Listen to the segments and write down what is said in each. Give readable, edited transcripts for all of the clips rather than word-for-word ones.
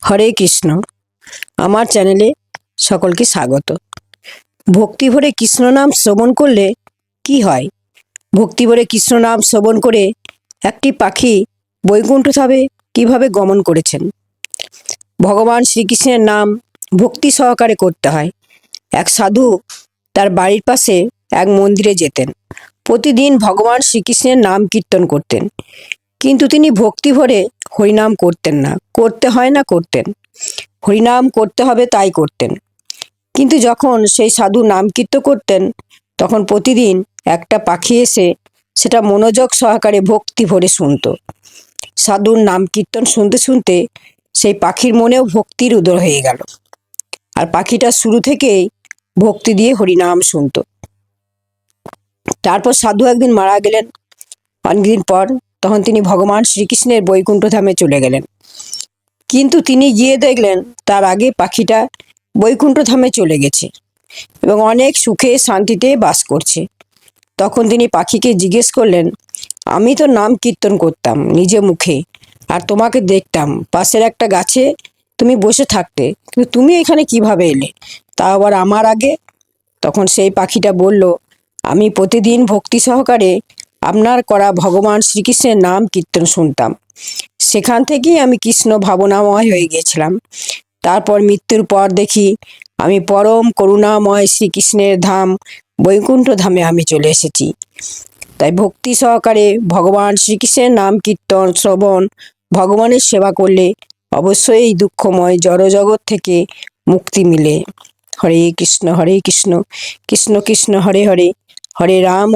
হরে কৃষ্ণ। আমার চ্যানেলে সকলকে স্বাগত। ভক্তি ভরে কৃষ্ণ নাম শ্রবণ করলে কি হয়? ভক্তি ভরে কৃষ্ণ নাম শ্রবণ করে একটি পাখি বৈকুণ্ঠ ধামে কিভাবে গমন করেছেন। ভগবান শ্রীকৃষ্ণের নাম ভক্তি সহকারে করতে হয়। এক সাধু তার বাড়ির পাশে এক মন্দিরে যেতেন। প্রতিদিন ভগবান শ্রীকৃষ্ণের নাম কীর্তন করতেন, কিন্তু তিনি ভক্তি ভরে হরিনাম করতেন না। করতে হয় না, করতেন, হরিনাম করতে হবে তাই করতেন। কিন্তু যখন সেই সাধু নাম কীর্তন করতেন, তখন প্রতিদিন একটা পাখি এসে সেটা মনোযোগ সহকারে ভক্তি ভরে শুনত। সাধুর নাম কীর্তন শুনতে শুনতে সেই পাখির মনেও ভক্তির উদয় হয়ে গেল, আর পাখিটা শুরু থেকেই ভক্তি দিয়ে হরিনাম শুনত। তারপর সাধু একদিন মারা গেলেন। অনেকদিন পর তখন তিনি ভগবান শ্রীকৃষ্ণের বৈকুণ্ঠ ধামে চলে গেলেন। কিন্তু তিনি গিয়ে দেখলেন তার আগে পাখিটা বৈকুণ্ঠ ধামে চলে গেছে এবং অনেক সুখে শান্তিতে বাস করছে। তখন তিনি পাখিকে জিজ্ঞেস করলেন, আমি তো নাম কীর্তন করতাম নিজে মুখে, আর তোমাকে দেখতাম পাশের একটা গাছে তুমি বসে থাকতে, কিন্তু তুমি এখানে কিভাবে এলে, তা আবার আমার আগে? তখন সেই পাখিটা বলল, আমি প্রতিদিন ভক্তি সহকারে আপনার করা ভগবান শ্রীকৃষ্ণের নাম কীর্তন শুনতাম। সেখান থেকেই আমি কৃষ্ণ ভাবনাময় হয়ে গিয়েছিলাম। তারপর মৃত্যুর পর দেখি আমি পরম করুণাময় শ্রীকৃষ্ণের ধাম বৈকুণ্ঠ ধামে আমি চলে এসেছি। তাই ভক্তি সহকারে ভগবান শ্রীকৃষ্ণের নাম কীর্তন শ্রবণ, ভগবানের সেবা করলে অবশ্যই এই দুঃখময় জড়জগৎ থেকে মুক্তি মিলে। হরে কৃষ্ণ কৃষ্ণ কৃষ্ণ হরে হরে, হরে রাম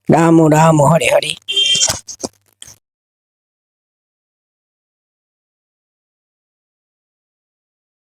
রাম রাম হরে হরে।